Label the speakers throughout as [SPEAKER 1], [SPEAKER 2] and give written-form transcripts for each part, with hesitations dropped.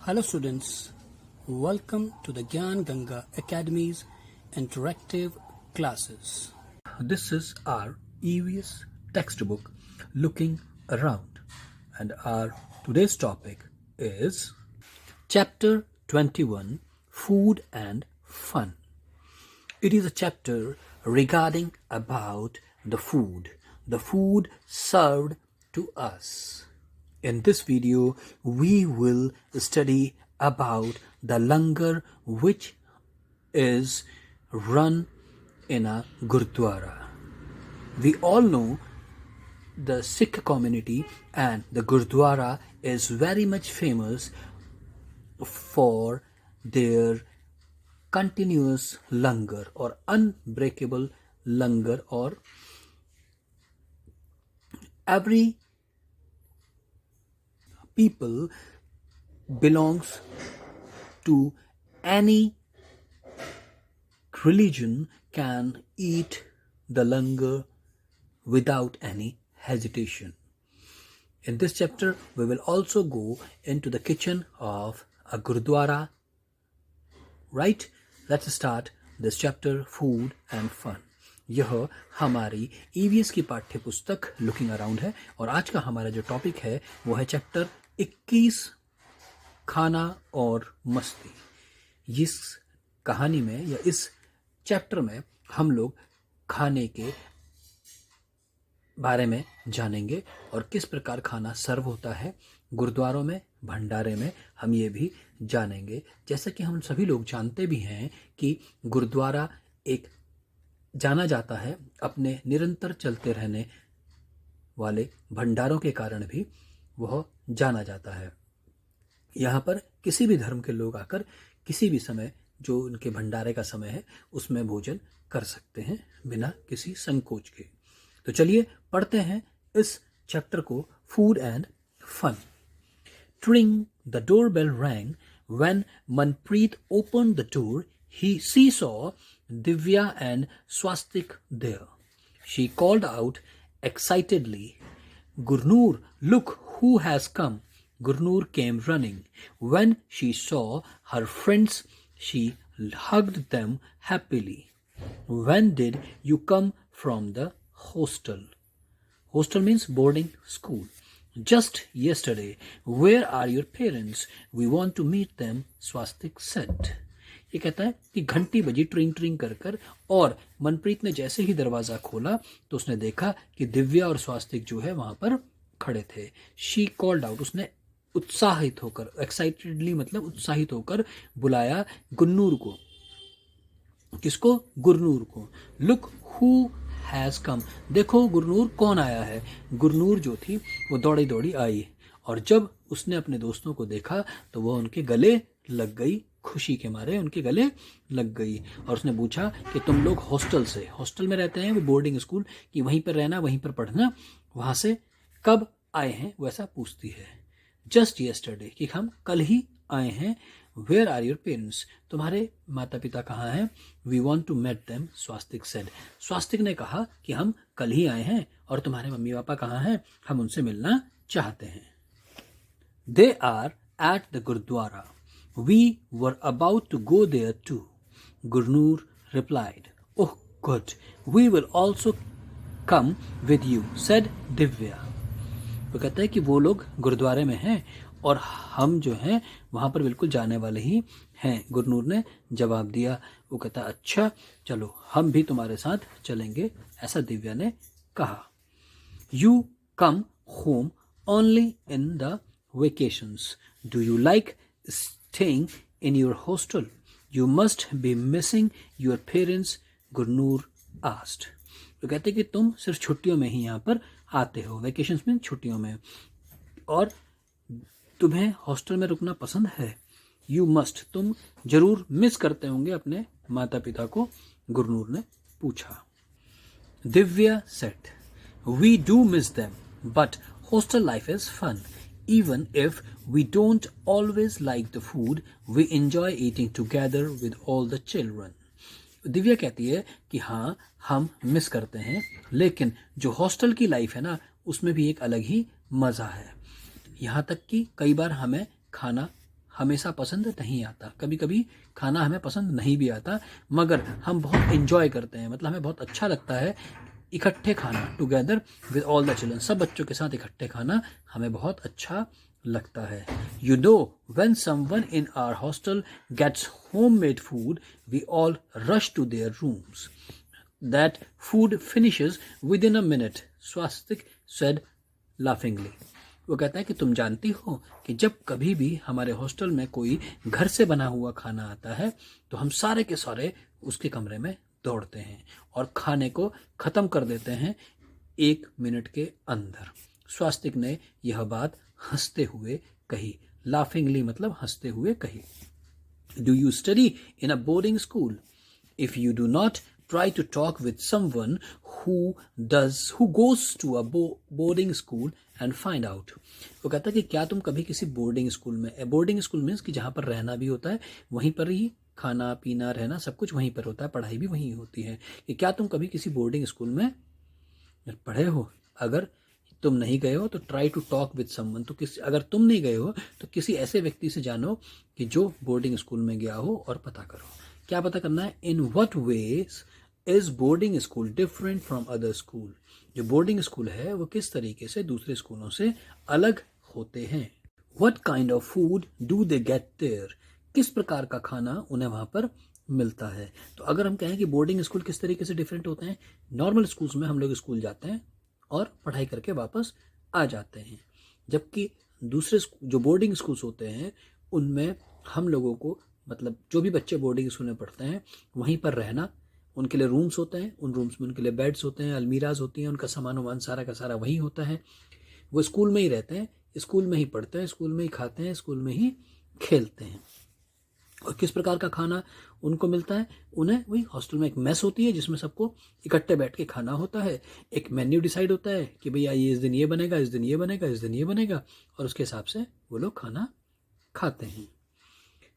[SPEAKER 1] Hello students, welcome to the Gyan Ganga Academy's interactive classes. This is our EVS textbook Looking Around, and our today's topic is Chapter 21 Food and Fun. It is a chapter regarding about the food served to us. In this video, we will study about the langar which is run in a Gurdwara. We all know the Sikh community and the Gurdwara is very much famous for their continuous langar or unbreakable langar, or every people belongs to any religion can eat the langar without any hesitation. In this chapter, we will also go into the kitchen of a Gurdwara. Right? Let's start this chapter, Food and Fun. यह हमारी EVS की पाठ्य पुस्तक looking around है और आज का हमारा जो टॉपिक है वो है चैप्टर 21 खाना और मस्ती। इस कहानी में या इस चैप्टर में हम लोग खाने के बारे में जानेंगे और किस प्रकार खाना सर्व होता है गुरुद्वारों में, भंडारे में, हम ये भी जानेंगे। जैसा कि हम सभी लोग जानते भी हैं कि गुरुद्वारा एक जाना जाता है अपने निरंतर चलते रहने वाले भंडारों के कारण भी वह जाना जाता है। यहाँ पर किसी भी धर्म के लोग आकर किसी भी समय जो उनके भंडारे का समय है उसमें भोजन कर सकते हैं बिना किसी संकोच के। तो चलिए पढ़ते हैं इस चैप्टर को, food and fun. Tring, the doorbell rang. When Manpreet opened the door, she saw Divya and Swastik there. She called out excitedly, "Gurnoor, look who has come." Gurnoor came running. When she saw her friends, she hugged them happily. "When did you come from the hostel?" Hostel means boarding school. "Just yesterday." "Where are your parents? We want to meet them," Swastik said. ये कहता है कि घंटी बजी ट्रिंग ट्रिंग कर कर, और मनप्रीत ने जैसे ही दरवाज़ा खोला तो उसने देखा कि दिव्या और स्वास्तिक जो है वहाँ पर खड़े थे। शी कॉल्ड आउट, उसने उत्साहित होकर, एक्साइटेडली मतलब उत्साहित होकर बुलाया गुन्नूर को। किसको? गुरनूर को। लुक हु हैज़ कम, देखो गुरनूर कौन आया है। गुरनूर जो थी वो दौड़ी दौड़ी आई और जब उसने अपने दोस्तों को देखा तो वह उनके गले लग गई, खुशी के मारे उनके गले लग गई। और उसने पूछा कि तुम लोग हॉस्टल से, हॉस्टल में रहते हैं वो बोर्डिंग स्कूल, कि वहीं पर रहना वहीं पर पढ़ना, वहाँ से कब आए हैं वो ऐसा पूछती है। जस्ट यस्टरडे, कि हम कल ही आए हैं। वेयर आर योर पेरेंट्स, तुम्हारे माता पिता कहाँ हैं। We want to met them, Swastik said, Swastik ने कहा कि हम कल ही आए हैं और तुम्हारे मम्मी पापा कहाँ हैं, हम उनसे मिलना चाहते हैं। They are at the gurdwara, we were about to go there too, Gurnoor replied. Oh good, we will also come with you, said Divya. वो कहता है कि वो लोग गुरुद्वारे में हैं और हम जो हैं वहाँ पर बिल्कुल जाने वाले ही हैं, गुरनूर ने जवाब दिया। वो कहता अच्छा चलो हम भी तुम्हारे साथ चलेंगे, ऐसा दिव्या ने कहा। You come home only in the vacations, do you like staying in your hostel, you must be missing your parents, Gurnoor asked. वो कहते कि तुम सिर्फ छुट्टियों में ही यहाँ पर आते हो, वेकेशंस में छुट्टियों में, और तुम्हें हॉस्टल में रुकना पसंद है। यू मस्ट, तुम जरूर मिस करते होंगे अपने माता पिता को, गुरनूर ने पूछा। Divya said, we do miss them but hostel life is fun, even if we don't always like the food, we enjoy eating together with all the children. Divya कहती है कि हाँ हम मिस करते हैं, लेकिन जो हॉस्टल की लाइफ है ना उसमें भी एक अलग ही मज़ा है। यहाँ तक कि कई बार हमें खाना हमेशा पसंद नहीं आता। कभी कभी खाना हमें पसंद नहीं भी आता, मगर हम बहुत इन्जॉय करते हैं, मतलब हमें बहुत अच्छा लगता है इकट्ठे खाना, together with all the children, सब बच्चों के साथ इकट्ठे खाना हमें बहुत अच्छा लगता है। You know when someone in our hostel gets homemade food we all rush to their rooms, that food finishes within a minute, Swastik said laughingly. वो कहता है कि तुम जानती हो कि जब कभी भी हमारे हॉस्टल में कोई घर से बना हुआ खाना आता है तो हम सारे के सारे उसके कमरे में दौड़ते हैं और खाने को ख़त्म कर देते हैं 1 मिनट के अंदर। स्वास्तिक ने यह बात हंसते हुए कही, लाफिंगली मतलब हंसते हुए कही। Do you study in a boarding school? If you do not, try to talk with someone who goes to a boarding school and find out. वो कहता है कि क्या तुम कभी किसी बोर्डिंग स्कूल में, बोर्डिंग स्कूल मीन्स कि जहाँ पर रहना भी होता है, वहीं पर ही खाना पीना रहना सब कुछ वहीं पर होता है, पढ़ाई भी वहीं होती है, कि क्या तुम कभी किसी बोर्डिंग स्कूल में पढ़े हो? अगर तुम नहीं गए हो तो try to talk with someone, तो अगर तुम नहीं गए हो तो किसी ऐसे व्यक्ति से जानो कि जो बोर्डिंग स्कूल में गया हो और पता करो। क्या पता करना है? In what ways is boarding school different from other school? जो बोर्डिंग स्कूल है वो किस तरीके से दूसरे स्कूलों से अलग होते हैं। What kind of food do they get there? किस प्रकार का खाना उन्हें वहां पर मिलता है। तो अगर हम कहें कि बोर्डिंग स्कूल किस तरीके से डिफरेंट होते हैं, नॉर्मल स्कूल्स में हम लोग स्कूल जाते हैं और पढ़ाई करके वापस आ जाते हैं, जबकि दूसरे जो बोर्डिंग स्कूल्स होते हैं उनमें हम लोगों को, मतलब जो भी बच्चे बोर्डिंग स्कूल में पढ़ते हैं वहीं पर रहना, उनके लिए रूम्स होते हैं, उन रूम्स में उनके लिए बेड्स होते हैं, अलमीराज होती हैं, उनका सामान वामान सारा का सारा वहीं होता है। वो स्कूल में ही रहते हैं, स्कूल में ही पढ़ते हैं, स्कूल में ही खाते हैं, स्कूल में ही खेलते हैं। और किस प्रकार का खाना उनको मिलता है? उन्हें वही हॉस्टल में एक मेस होती है जिसमें सबको इकट्ठे बैठ के खाना होता है, एक मेन्यू डिसाइड होता है कि भैया ये इस दिन ये बनेगा, इस दिन ये बनेगा, इस दिन ये बनेगा, और उसके हिसाब से वो लोग खाना खाते हैं।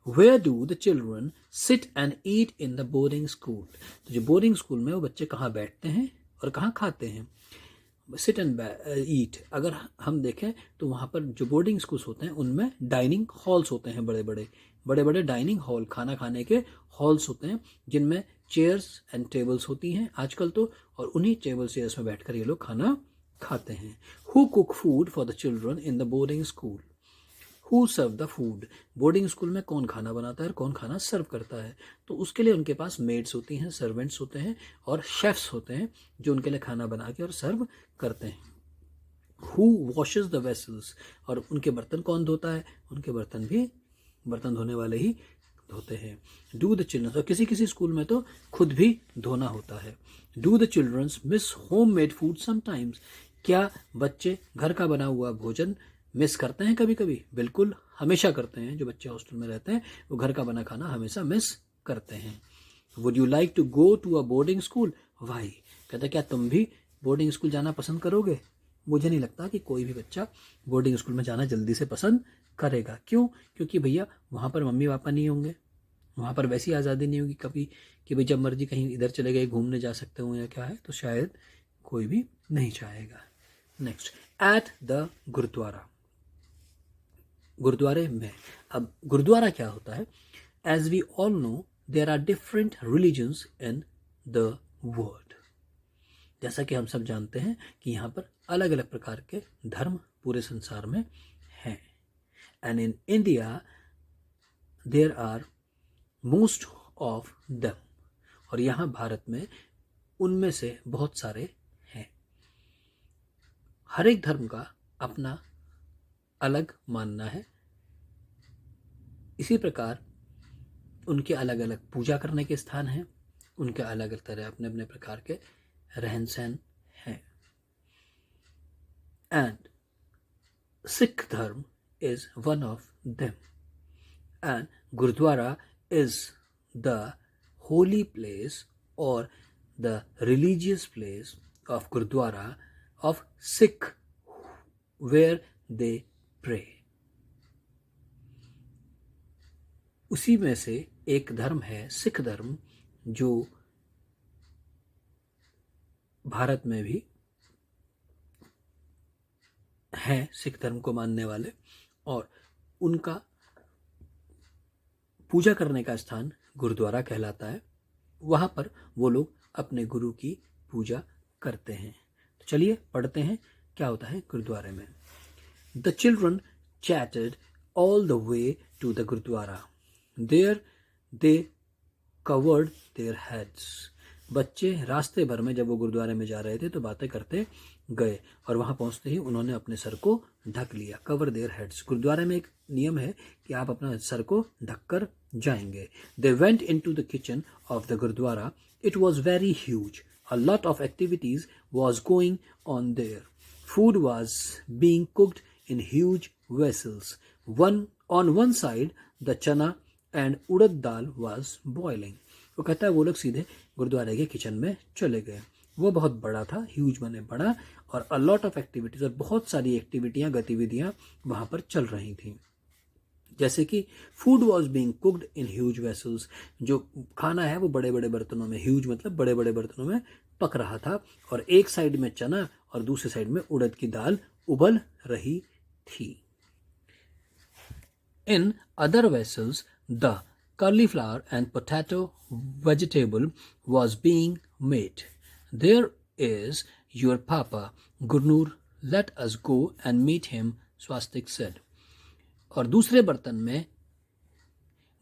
[SPEAKER 1] Where do the children sit and eat in the boarding school? तो जो बोर्डिंग स्कूल में वो बच्चे कहाँ बैठते हैं और कहाँ खाते हैं? सिट एंड ईट अगर हम देखें तो वहाँ पर जो बोर्डिंग स्कूल्स होते हैं उनमें डाइनिंग हॉल्स होते हैं, बड़े बड़े डाइनिंग हॉल, खाना खाने के हॉल्स होते हैं जिनमें चेयर्स एंड टेबल्स होती हैं आजकल तो, और उन्हीं टेबल चेयर्स में बैठकर ये लोग खाना खाते हैं। Who cook food for the children in the boarding school? Who serve the food? Boarding school में कौन खाना बनाता है और कौन खाना सर्व करता है? तो उसके लिए उनके पास मेड्स होती हैं, सर्वेंट्स होते हैं और शेफ्स होते हैं जो उनके लिए खाना बना के और सर्व करते हैं। Who washes the vessels? और उनके बर्तन कौन धोता है? उनके बर्तन भी बर्तन धोने वाले ही धोते हैं। डू द चिल्ड्रंस, और किसी किसी स्कूल में तो खुद भी धोना होता है। Do the childrens miss home made food sometimes? क्या बच्चे घर का बना हुआ भोजन मिस करते हैं कभी कभी? बिल्कुल, हमेशा करते हैं। जो बच्चे हॉस्टल में रहते हैं वो घर का बना खाना हमेशा मिस करते हैं। Would you like to go to a boarding school? Why? कहते क्या तुम भी बोर्डिंग स्कूल जाना पसंद करोगे? मुझे नहीं लगता कि कोई भी बच्चा बोर्डिंग स्कूल में जाना जल्दी से पसंद करेगा। क्यों? क्योंकि भैया वहाँ पर मम्मी पापा नहीं होंगे, वहाँ पर वैसी आज़ादी नहीं होगी कभी कि भाई जब मर्जी कहीं इधर चले गए, घूमने जा सकते हो या क्या है, तो शायद कोई भी नहीं चाहेगा। नेक्स्ट, एट द गुरुद्वारा, गुरुद्वारे में। अब गुरुद्वारा क्या होता है? As we all know there are different religions in the world. जैसा कि हम सब जानते हैं कि यहाँ पर अलग अलग प्रकार के धर्म पूरे संसार में हैं। And in India there are most of them, और यहाँ भारत में उनमें से बहुत सारे हैं। हर एक धर्म का अपना अलग मानना है, इसी प्रकार उनके अलग अलग पूजा करने के स्थान हैं, उनके अलग अलग तरह अपने अपने प्रकार के रहन सहन हैं। And Sikh dharma is one of them, and gurdwara is the holy place और the religious place of gurdwara of Sikh where they pray. उसी में से एक धर्म है सिख धर्म, जो भारत में भी हैं सिख धर्म को मानने वाले, और उनका पूजा करने का स्थान गुरुद्वारा कहलाता है। वहाँ पर वो लोग अपने गुरु की पूजा करते हैं। तो चलिए पढ़ते हैं क्या होता है गुरुद्वारे में। The children chatted all the way to the Gurudwara. There they covered their heads. बच्चे रास्ते भर में जब वो गुरुद्वारे में जा रहे थे तो बातें करते गए और वहां पहुंचते ही उन्होंने अपने सर को ढक लिया। Cover their heads. गुरुद्वारे में एक नियम है कि आप अपना सर को ढककर जाएंगे। They went into the kitchen of the gurdwara. It was very huge. A lot of activities was going on there. Food was being cooked in huge vessels. On one side, the chana and urad dal was boiling. वो कहता है वो लोग सीधे गुरुद्वारे के kitchen में चले गए। वो बहुत बड़ा था, ह्यूज माने बड़ा, और a lot of activities, और बहुत सारी एक्टिविटियां, गतिविधियां वहां पर चल रही थी। जैसे कि food was being cooked in huge vessels, जो खाना है वो बड़े बड़े बर्तनों में, ह्यूज मतलब बड़े बड़े बर्तनों में पक रहा था, और एक साइड में चना और दूसरी साइड में उड़द की दाल उबल रही थी। In other vessels, the cauliflower and potato vegetable was being made. There is your papa, Gurnur. Let us go and meet him, Swastik said. और दूसरे बर्तन में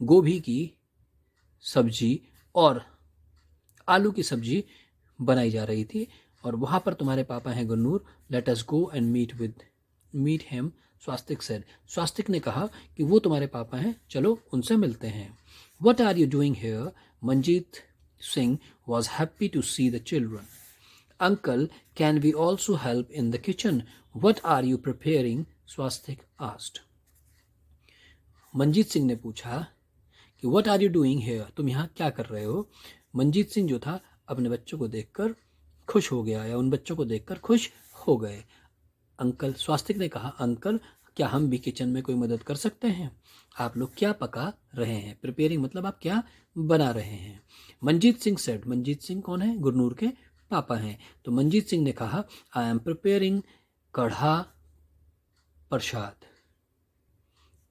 [SPEAKER 1] गोभी की सब्जी और आलू की सब्जी बनाई जा रही थी, और वहां पर तुम्हारे पापा हैं Gurnoor. Let us go and meet him, Swastik said. Swastik ने कहा कि वो तुम्हारे पापा हैं, चलो उनसे मिलते हैं। What are you doing here? Manjeet Singh was happy to see the children. Uncle, can we also help in the kitchen? What are you preparing? Swastik asked. Manjeet Singh ने पूछा कि what are you doing here? तुम यहाँ क्या कर रहे हो? मंजीत सिंह जो था अपने बच्चों को देखकर खुश हो गया, या उन बच्चों को देखकर खुश हो गए। अंकल, स्वास्तिक ने कहा, अंकल क्या हम भी किचन में कोई मदद कर सकते हैं? आप लोग क्या पका रहे हैं? प्रिपेयरिंग मतलब आप क्या बना रहे हैं? मंजीत सिंह सेड। मंजीत सिंह कौन है? गुरनूर के पापा हैं। तो मंजीत सिंह ने कहा, आई एम प्रिपेयरिंग कढ़ा प्रसाद।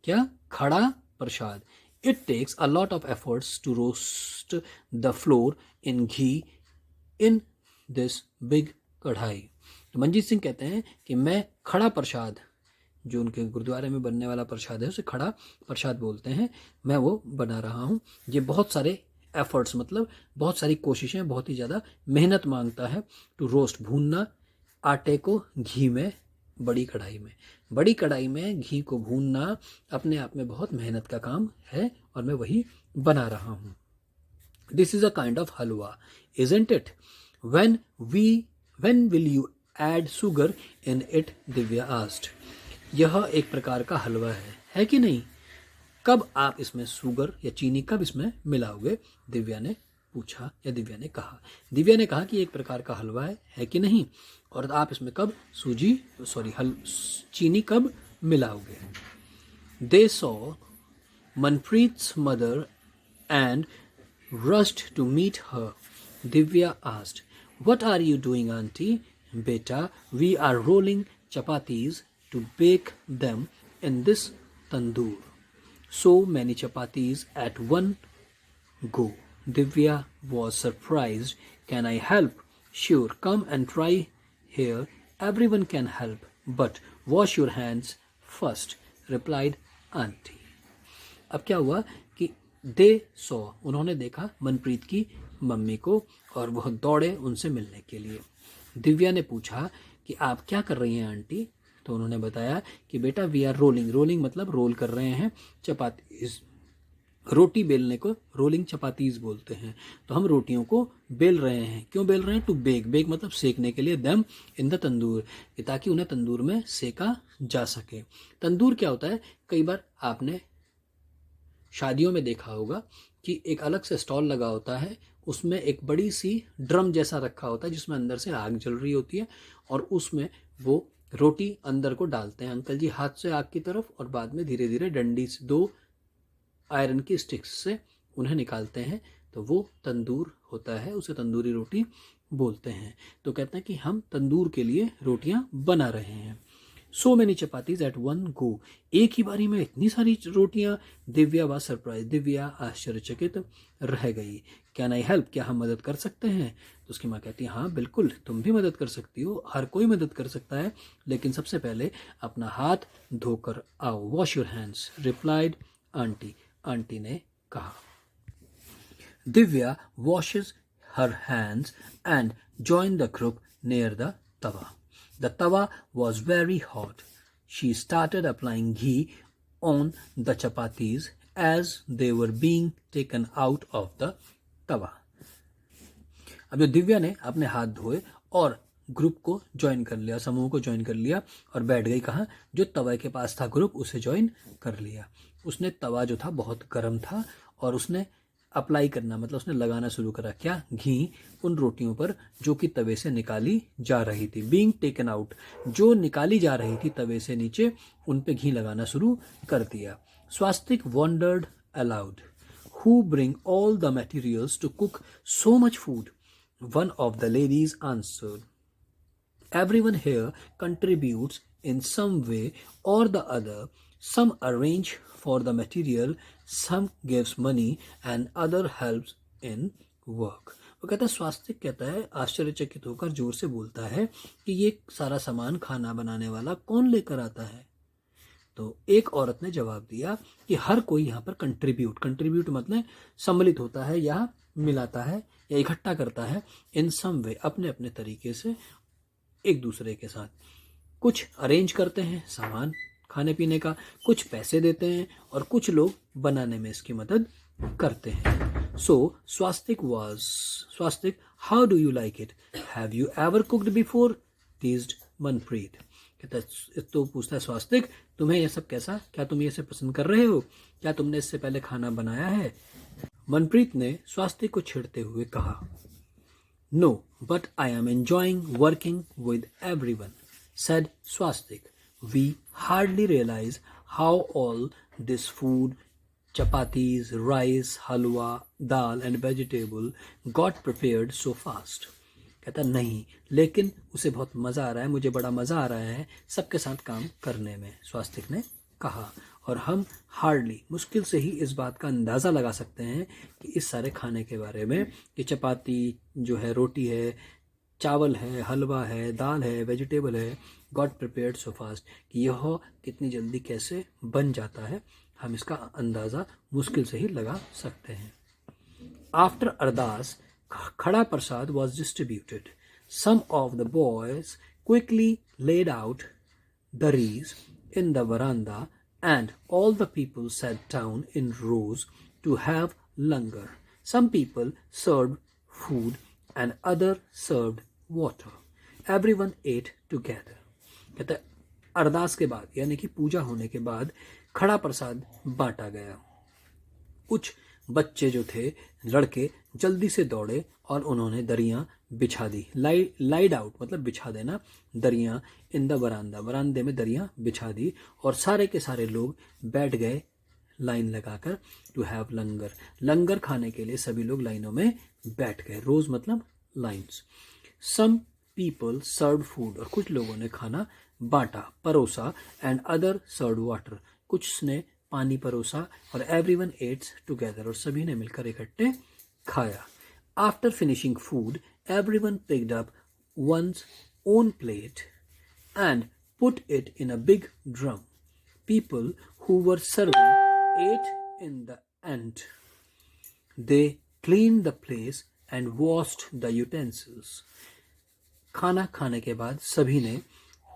[SPEAKER 1] क्या? Kada prasad. It takes a lot of efforts to roast the flour in ghee in this big kadai. तो मंजीत सिंह कहते हैं कि मैं खड़ा प्रसाद, जो उनके गुरुद्वारे में बनने वाला प्रसाद है उसे खड़ा प्रसाद बोलते हैं, मैं वो बना रहा हूँ। ये बहुत सारे एफर्ट्स मतलब बहुत सारी कोशिशें, बहुत ही ज़्यादा मेहनत मांगता है। टू रोस्ट, भूनना आटे को घी में, बड़ी कढ़ाई में। बड़ी कढ़ाई में घी को भूनना अपने आप में बहुत मेहनत का काम है, और मैं वही बना रहा हूँ। This is a kind of halwa, isn't it? when will you add sugar in it? Divya asked. यह एक प्रकार का हलवा है कि नहीं? कब आप इसमें शुगर या चीनी कब इसमें मिलाओगे? दिव्या ने पूछा, या दिव्या ने कहा। दिव्या ने कहा कि एक प्रकार का हलवा है कि नहीं, और आप इसमें कब चीनी कब मिलाओगे? They saw Manpreet's mother and rushed to meet her. Divya asked, what are you doing, auntie? Beta, we are rolling chapatis to bake them in this tandoor. So many chapatis at one go. Divya was surprised. Can I help? Sure, come and try here. Everyone can help, but wash your hands first, replied auntie. अब क्या हुआ कि they saw, उन्होंने देखा मनप्रीत की mummy को, और वह दौड़े उनसे मिलने के लिए। दिव्या ने पूछा कि आप क्या कर रही हैं आंटी? तो उन्होंने बताया कि बेटा वी आर रोलिंग मतलब रोल कर रहे हैं चपातीज। रोटी बेलने को रोलिंग चपातीज बोलते हैं। तो हम रोटियों को बेल रहे हैं। क्यों बेल रहे हैं? टू बेक मतलब सेकने के लिए, दम इन द तंदूर, ताकि उन्हें तंदूर में सेका जा सके। तंदूर क्या होता है? कई बार आपने शादियों में देखा होगा कि एक अलग से स्टॉल लगा होता है, उसमें एक बड़ी सी ड्रम जैसा रखा होता है जिसमें अंदर से आग जल रही होती है, और उसमें वो रोटी अंदर को डालते हैं अंकल जी हाथ से आग की तरफ, और बाद में धीरे धीरे डंडी से, 2 आयरन की स्टिक्स से उन्हें निकालते हैं। तो वो तंदूर होता है, उसे तंदूरी रोटी बोलते हैं। तो कहते हैं कि हम तंदूर के लिए रोटियां बना रहे हैं। So many chapatis at one go, एक ही बारी में इतनी सारी रोटियां। दिव्या वाज सरप्राइज, दिव्या आश्चर्यचकित रह गई। कैन आई हेल्प, क्या हम मदद कर सकते हैं? तो उसकी माँ कहती है हाँ बिल्कुल, तुम भी मदद कर सकती हो, हर कोई मदद कर सकता है, लेकिन सबसे पहले अपना हाथ धोकर आओ। Wash your hands, replied aunty, aunty ने कहा। Divya washes her hands and join the group near the tawa. The tawa was very hot. She started applying ghee on the chapatis as they were being taken out of the tawa. अब जो दिव्या ने अपने हाथ धोए और group को join कर लिया, समूह को ज्वाइन कर लिया और बैठ गई कहाँ? जो तवा के पास था ग्रुप, उसे ज्वाइन कर लिया। उसने तवा जो था बहुत गर्म था और उसने अप्लाई करना मतलब उसने लगाना शुरू करा क्या? घी उन रोटियों पर जो कि तवे से निकाली जा रही थी। बीइंग टेकन आउट, जो निकाली जा रही थी तवे से नीचे, उन पे घी लगाना शुरू कर दिया। Swastik wondered aloud, who bring all the materials to cook so much food? One of the ladies answered, everyone here contributes in some way or the other. Some arrange for the material, some gives money and other helps in work. वो कहता है, स्वास्तिक कहता है आश्चर्यचकित होकर जोर से बोलता है कि ये सारा सामान खाना बनाने वाला कौन लेकर आता है? तो एक औरत ने जवाब दिया कि हर कोई यहाँ पर कंट्रीब्यूट मतलब सम्मिलित होता है या मिलाता है या इकट्ठा करता है। इन सम वे, अपने अपने तरीके से एक दूसरे के साथ। कुछ अरेंज करते हैं सामान खाने पीने का, कुछ पैसे देते हैं और कुछ लोग बनाने में इसकी मदद करते हैं। So Swastik, how do you like it? Have you ever cooked before? Teased Manpreet. कहता है, तो पूछता है स्वास्तिक, तुम्हें यह सब कैसा, क्या तुम ये सब पसंद कर रहे हो? क्या तुमने इससे पहले खाना बनाया है? मनप्रीत ने स्वास्तिक को छेड़ते हुए कहा, No, but I am enjoying working with everyone, said Swastik. We hardly realize how all this food, chapatis, rice, halwa, dal and vegetable got prepared so fast. कहता नहीं, लेकिन उसे बहुत मज़ा आ रहा है, मुझे बड़ा मज़ा आ रहा है सबके साथ काम करने में, स्वास्तिक ने कहा। और हम हार्डली, मुश्किल से ही इस बात का अंदाज़ा लगा सकते हैं कि इस सारे खाने के बारे में कि चपाती जो है, रोटी है, चावल है, हलवा है, दाल है, वेजिटेबल है, गॉट प्रिपेयर्ड सो फास्ट, कि यह कितनी जल्दी कैसे बन जाता है, हम इसका अंदाज़ा मुश्किल से ही लगा सकते हैं। After ardas, kada prasad was distributed. Some of the boys quickly laid out dharries in the veranda and all the people sat down in rows to have langar. Some people served food and other served water. Everyone ate together. कहते अरदास के बाद यानी कि पूजा होने के बाद खड़ा प्रसाद बांटा गया। कुछ बच्चे जो थे, लड़के, जल्दी से दौड़े और उन्होंने दरियां बिछा दी। लाइड आउट मतलब बिछा देना, दरियां इन द बरामदा, बरामदे में दरियां बिछा दी और सारे के सारे लोग बैठ गए लाइन लगाकर टू हैव लंगर। लंगर खाने के लिए सभी लोग लाइनों में बैठ गए। रोज मतलब lines. Some people serve food, और कुछ लोगों ने खाना बांटा, परोसा, एंड अदर सर्व वाटर, कुछ ने पानी परोसा, और एवरीवन एट्स टुगेदर, और सभी ने मिलकर इकट्ठे खाया। After finishing food everyone picked up one's own plate and put it in a big drum. People who were serving ate in the end. They cleaned the place and washed the utensils. खाना खाने के बाद सभी ने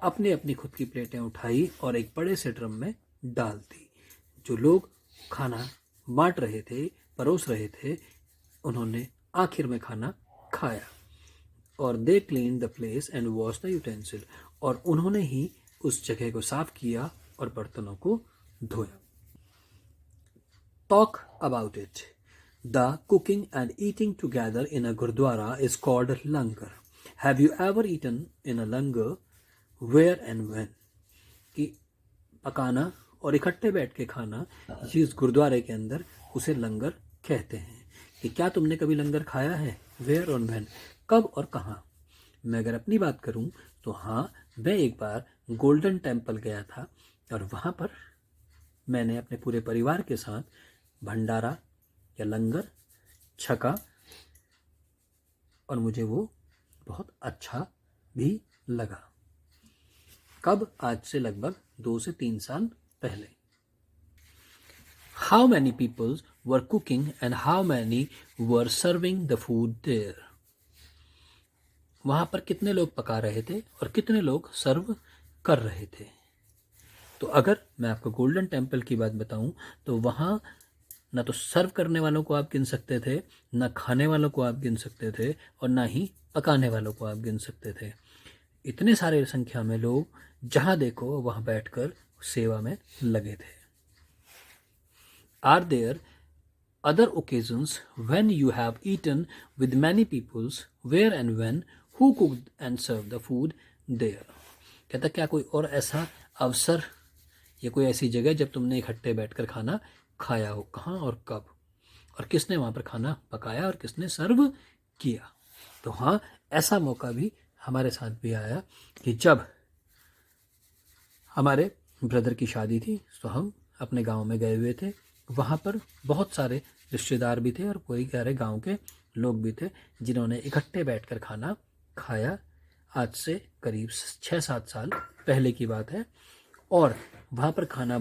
[SPEAKER 1] अपनी अपनी खुद की प्लेटें उठाई और एक बड़े से ड्रम में डाल दी। जो लोग खाना बांट रहे थे, परोस रहे थे, उन्होंने आखिर में खाना खाया। और they clean the place and wash the utensil, और उन्होंने ही उस जगह को साफ किया और बर्तनों को धोया। Talk about it. The cooking and eating together in a gurdwara is called langar. Have you ever eaten in a langar? Where and when? कि पकाना और इकट्ठे बैठ के खाना, जिस गुरुद्वारे के अंदर, उसे लंगर कहते हैं। कि क्या तुमने कभी लंगर खाया है? वेयर और व्हेन, कब और कहाँ? मैं अगर अपनी बात करूं तो हाँ, मैं एक बार गोल्डन टेम्पल गया था और वहाँ पर मैंने अपने पूरे परिवार के साथ भंडारा या लंगर छका और मुझे वो बहुत अच्छा भी लगा। कब? आज से लगभग 2 से 3 साल पहले। How many people were cooking and how many were serving the food there? वहां पर कितने लोग पका रहे थे और कितने लोग सर्व कर रहे थे? तो अगर मैं आपको गोल्डन टेम्पल की बात बताऊं तो वहां ना तो सर्व करने वालों को आप गिन सकते थे, ना खाने वालों को आप गिन सकते थे और ना ही पकाने वालों को आप गिन सकते थे। इतने सारे संख्या में लोग जहां देखो वहां बैठकर सेवा में लगे थे। Are there other occasions when you have eaten with many peoples? Where and when? Who cooked and served the food there? कहता क्या कोई और ऐसा अवसर या कोई ऐसी जगह जब तुमने इकट्ठे बैठकर खाना खाया हो? कहाँ और कब? और किसने वहाँ पर खाना पकाया और किसने सर्व किया? तो हाँ, ऐसा मौका भी हमारे साथ भी आया कि जब हमारे ब्रदर की शादी थी तो हम अपने गांव में गए हुए थे। वहाँ पर बहुत सारे रिश्तेदार भी थे और कोई सारे गांव के लोग भी थे जिन्होंने इकट्ठे बैठकर खाना खाया। आज से करीब 6-7 साल पहले की बात है। और वहाँ पर खाना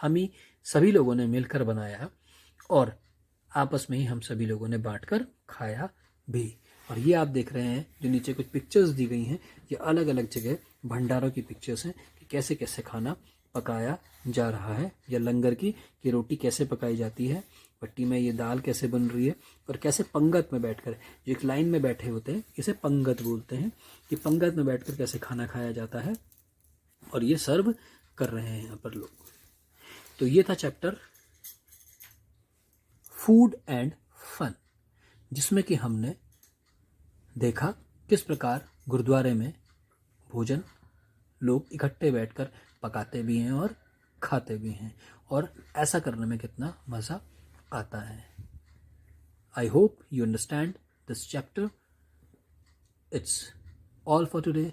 [SPEAKER 1] हम ही सभी लोगों ने मिलकर बनाया और आपस में ही हम सभी लोगों ने बांटकर खाया भी। और ये आप देख रहे हैं जो नीचे कुछ पिक्चर्स दी गई हैं, ये अलग अलग जगह भंडारों की पिक्चर्स हैं कि कैसे कैसे खाना पकाया जा रहा है, या लंगर की कि रोटी कैसे पकाई जाती है, भट्टी में ये दाल कैसे बन रही है और कैसे पंगत में बैठकर जो एक लाइन में बैठे होते हैं, इसे पंगत बोलते हैं, कि पंगत में बैठकर कैसे खाना खाया जाता है और ये सर्व कर रहे हैं यहाँ पर लोग। तो ये था चैप्टर फूड एंड फन, जिसमें कि हमने देखा किस प्रकार गुरुद्वारे में भोजन लोग इकट्ठे बैठकर पकाते भी हैं और खाते भी हैं और ऐसा करने में कितना मज़ा आता है। I hope you understand this chapter. It's all for today.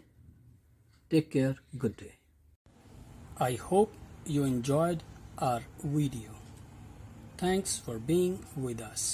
[SPEAKER 1] Take care, good day. I hope you enjoyed our video. Thanks for being with us.